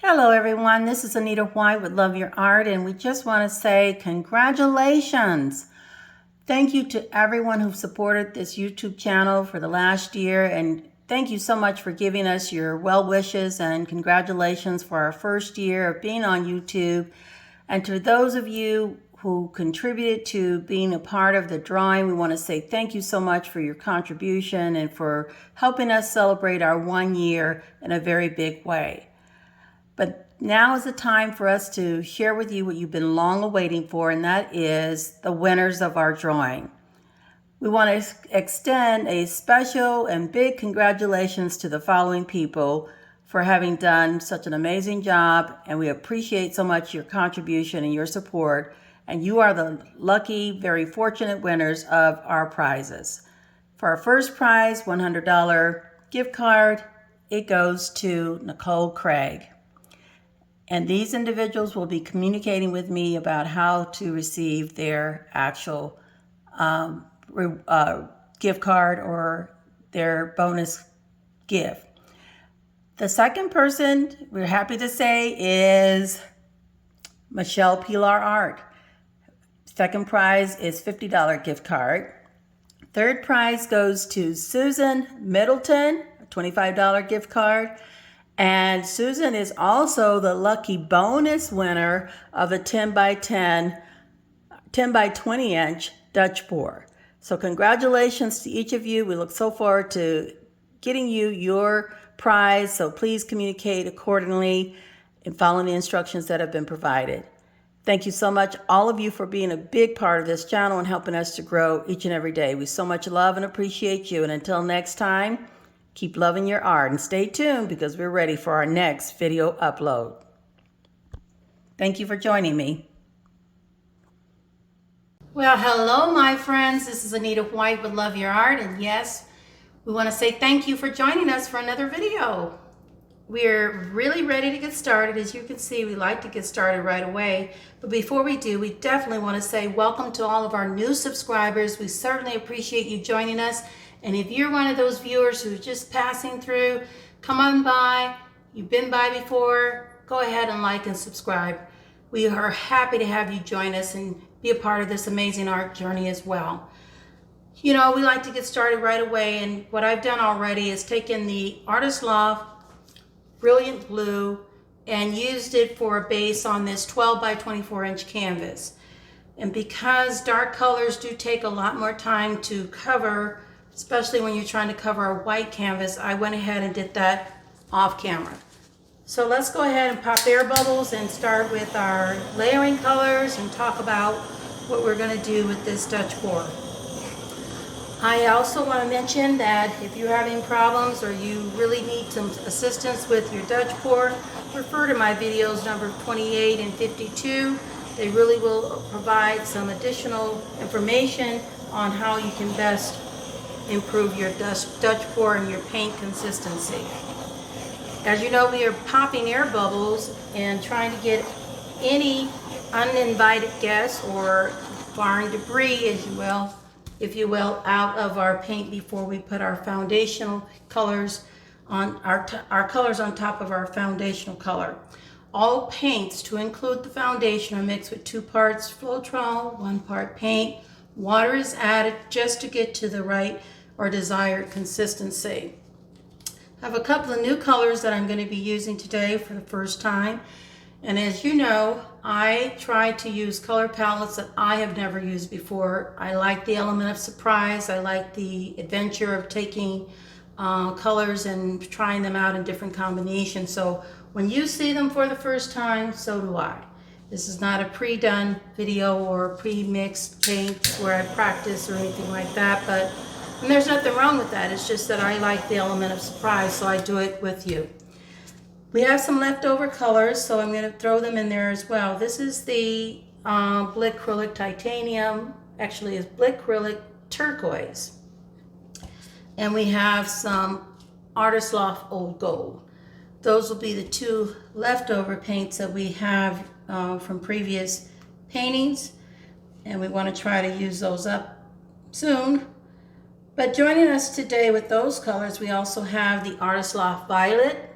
Hello everyone, this is Anita White with Love Your Art, and we just want to say congratulations. Thank you to everyone who supported this YouTube channel for the last year, and thank you so much for giving us your well wishes and congratulations for our first year of being on YouTube. And to those of you who contributed to being a part of the drawing, we want to say thank you so much for your contribution and for helping us celebrate our 1 year in a very big way. But now is the time for us to share with you what you've been long awaiting for, and that is the winners of our drawing. We want to extend a special and big congratulations to the following people for having done such an amazing job, and we appreciate so much your contribution and your support, and you are the lucky, very fortunate winners of our prizes. For our first prize, $100 gift card, it goes to Nicole Craig. And these individuals will be communicating with me about how to receive their actual gift card or their bonus gift. The second person we're happy to say is Michelle Pilar Art. Second prize is $50 gift card. Third prize goes to Susan Middleton, a $25 gift card. And Susan is also the lucky bonus winner of a 10 by 20 inch Dutch pour. So congratulations to each of you. We look so forward to getting you your prize. So please communicate accordingly and follow the instructions that have been provided. Thank you so much, all of you, for being a big part of this channel and helping us to grow each and every day. We so much love and appreciate you. And until next time, keep loving your art and stay tuned because we're ready for our next video upload. Thank you for joining me. Well, hello, my friends. This is Anita White with Love Your Art. And yes, we want to say thank you for joining us for another video. We're really ready to get started. As you can see, we like to get started right away. But before we do, we definitely want to say welcome to all of our new subscribers. We certainly appreciate you joining us. And if you're one of those viewers who's just passing through, come on by. You've been by before, go ahead and like and subscribe. We are happy to have you join us and be a part of this amazing art journey as well. You know, we like to get started right away, and what I've done already is taken the Artist Loft Brilliant Blue and used it for a base on this 12 by 24 inch canvas. And because dark colors do take a lot more time to cover, especially when you're trying to cover a white canvas, I went ahead and did that off camera. So let's go ahead and pop air bubbles and start with our layering colors and talk about what we're going to do with this Dutch pour. I also want to mention that if you're having problems or you really need some assistance with your Dutch pour, refer to my videos number 28 and 52. They really will provide some additional information on how you can best improve your Dutch pour and your paint consistency. As you know, we are popping air bubbles and trying to get any uninvited guests or foreign debris, if you will, out of our paint before we put our foundational colors on our colors on top of our foundational color. All paints, to include the foundation, are mixed with 2 parts Floetrol, 1 part paint. Water is added just to get to the right or desired consistency. I have a couple of new colors that I'm going to be using today for the first time. And as you know, I try to use color palettes that I have never used before. I like the element of surprise. I like the adventure of taking colors and trying them out in different combinations. So when you see them for the first time, so do I. This is not a pre-done video or pre-mixed paint where I practice or anything like that, and there's nothing wrong with that. It's just that I like the element of surprise, so I do it with you. We have some leftover colors, so I'm going to throw them in there as well. This is the Blickrylic Titanium, actually it's Blickrylic Turquoise. And we have some Artist Loft Old Gold. Those will be the 2 leftover paints that we have from previous paintings, and we want to try to use those up soon. But joining us today with those colors, we also have the Artist Loft Violet,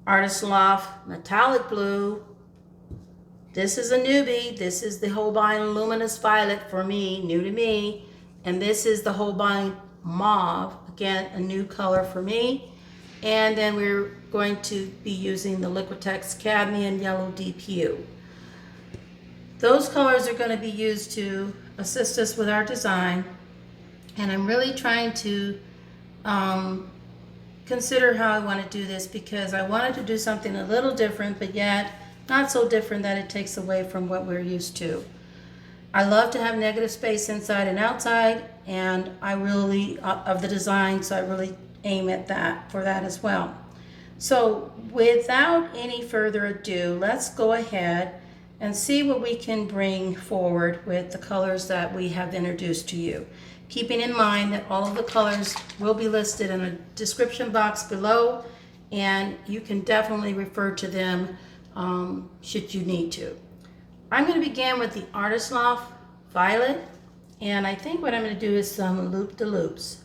Artist Loft Metallic Blue. This is a newbie. This is the Holbein Luminous Violet for me, new to me. And this is the Holbein Mauve, again, a new color for me. And then we're going to be using the Liquitex Cadmium Yellow DPU. Those colors are going to be used to assist us with our design. And I'm really trying to consider how I want to do this, because I wanted to do something a little different, but yet not so different that it takes away from what we're used to. I love to have negative space inside and outside, and I really, of the design, so I really aim at that, for that as well. So without any further ado, let's go ahead and see what we can bring forward with the colors that we have introduced to you. Keeping in mind that all of the colors will be listed in a description box below, and you can definitely refer to them should you need to. I'm going to begin with the Artist Loft Violet, and I think what I'm going to do is some loop-de-loops.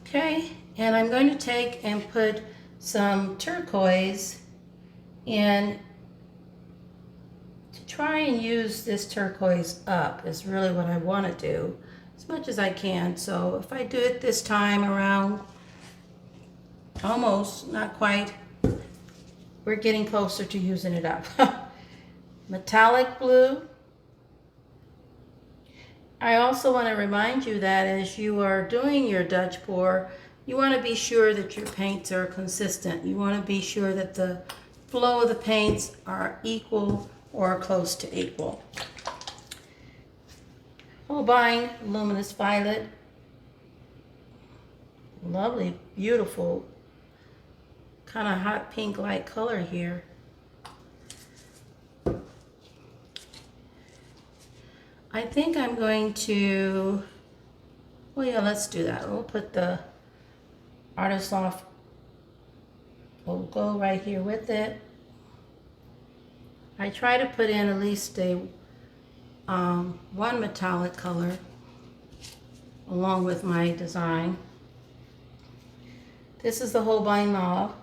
Okay, and I'm going to take and put some turquoise in to try and use this turquoise up is really what I want to do as much as I can. So if I do it this time around, almost, not quite, we're getting closer to using it up. Metallic blue. I also want to remind you that as you are doing your Dutch pour, you want to be sure that your paints are consistent. You want to be sure that the flow of the paints are equal or close to equal. Holbein Luminous Violet. Lovely, beautiful, kind of hot pink-like color here. I think I'm going to, well, yeah, let's do that. We'll put the Artist Loft, we'll go right here with it. I try to put in at least a one metallic color along with my design. This is the Holbein Mauve.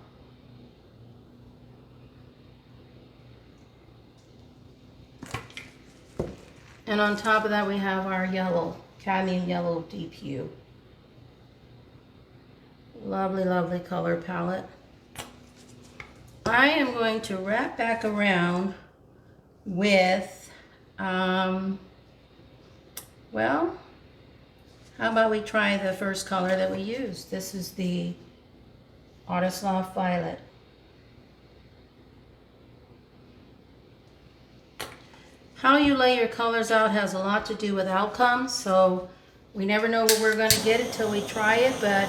And on top of that we have our yellow, Cadmium Yellow DPU. Lovely, lovely color palette. I am going to wrap back around with, well, how about we try the first color that we used? This is the Artist Loft Violet. How you lay your colors out has a lot to do with outcomes, so we never know what we're going to get until we try it, but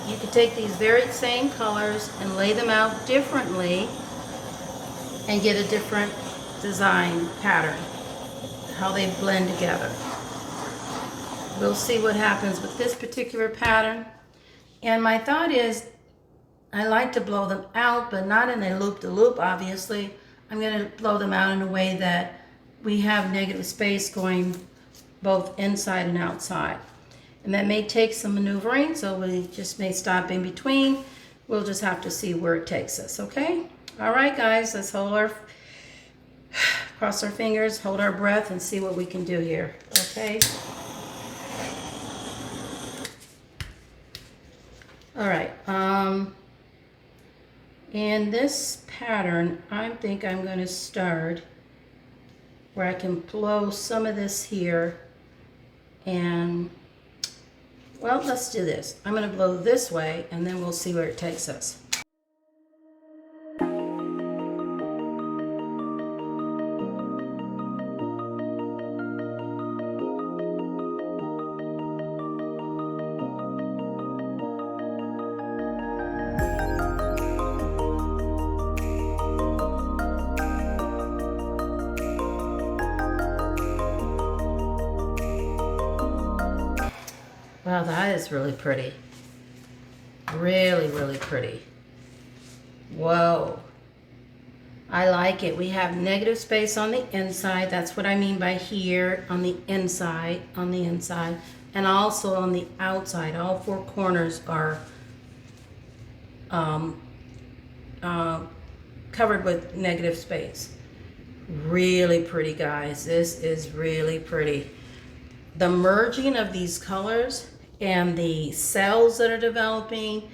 you can take these very same colors and lay them out differently and get a different design pattern, how they blend together. We'll see what happens with this particular pattern. And my thought is, I like to blow them out, but not in a loop-de-loop, obviously. I'm going to blow them out in a way that we have negative space going both inside and outside. And that may take some maneuvering, so we just may stop in between. We'll just have to see where it takes us, okay? All right, guys, let's cross our fingers, hold our breath, and see what we can do here, okay? All right, in this pattern, I think I'm going to start where I can blow some of this here, and, well, let's do this. I'm going to blow this way, and then we'll see where it takes us. Wow, that is really pretty. Really, really pretty. Whoa. I like it. We have negative space on the inside. That's what I mean by here, on the inside, and also on the outside. All four corners are covered with negative space. Really pretty, guys. This is really pretty. The merging of these colors and the cells that are developing,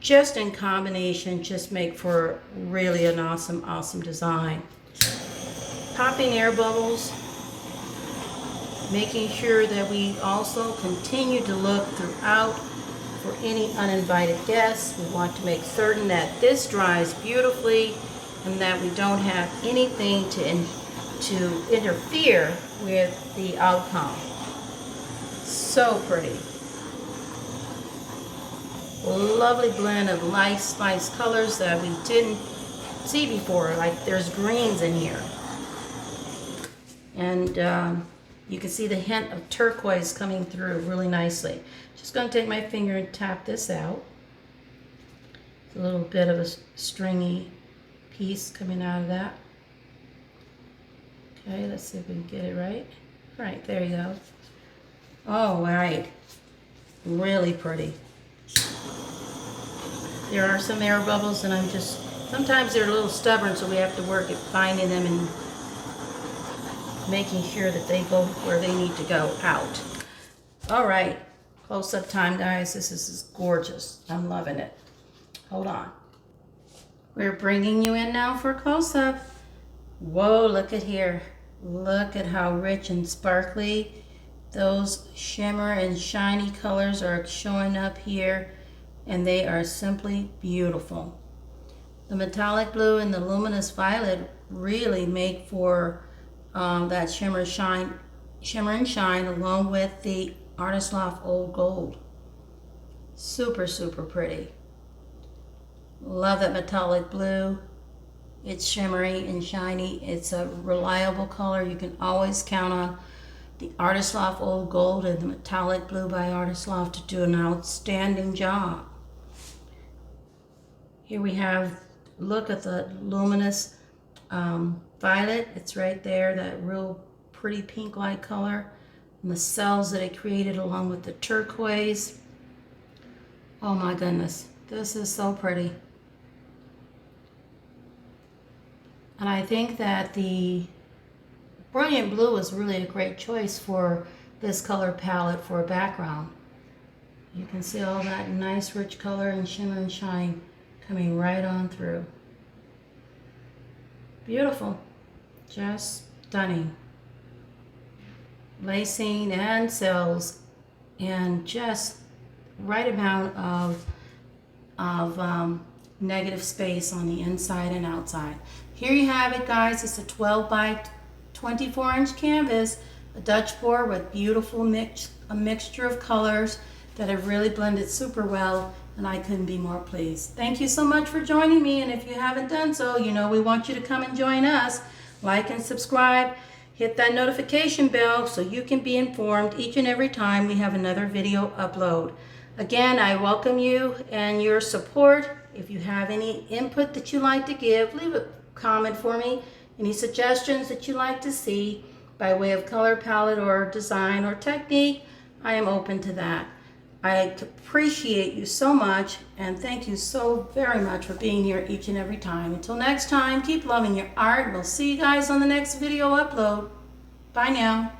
just in combination, just make for really an awesome design. Popping air bubbles, making sure that we also continue to look throughout for any uninvited guests. We want to make certain that this dries beautifully and that we don't have anything to interfere with the outcome. So pretty. Lovely blend of light spice colors that we didn't see before, like there's greens in here. And you can see the hint of turquoise coming through really nicely. Just going to take my finger and tap this out. It's a little bit of a stringy piece coming out of that. Okay, let's see if we can get it right. Right, there you go. All right, really pretty. There are some air bubbles, and sometimes they're a little stubborn, so we have to work at finding them and making sure that they go where they need to go out. All right, close-up time, guys. This is gorgeous. I'm loving it. Hold on. We're bringing you in now for a close-up. Whoa, look at here. Look at how rich and sparkly those shimmer and shiny colors are showing up here, and they are simply beautiful. The metallic blue and the luminous violet really make for that shimmer and shine, along with the Artist Loft Old Gold. Super pretty. Love that metallic blue. It's shimmery and shiny. It's a reliable color. You can always count on the Artist Loft Old Gold and the metallic blue by Artist Loft to do an outstanding job. Here we have, look at the luminous violet. It's right there, that real pretty pink-like color, and the cells that it created along with the turquoise. Oh my goodness, this is so pretty. And I think that the Brilliant Blue is really a great choice for this color palette for a background. You can see all that nice rich color and shimmer and shine coming right on through. Beautiful. Just stunning. Lacing and cells and just right amount of negative space on the inside and outside. Here you have it, guys. It's a 12 by 24 inch canvas, a Dutch board with beautiful a mixture of colors that have really blended super well, and I couldn't be more pleased. Thank you so much for joining me, and if you haven't done so, you know we want you to come and join us. Like and subscribe, hit that notification bell so you can be informed each and every time we have another video upload. Again, I welcome you and your support. If you have any input that you'd like to give, leave a comment for me. Any suggestions that you'd like to see by way of color palette or design or technique, I am open to that. I appreciate you so much, and thank you so very much for being here each and every time. Until next time, keep loving your art. We'll see you guys on the next video upload. Bye now.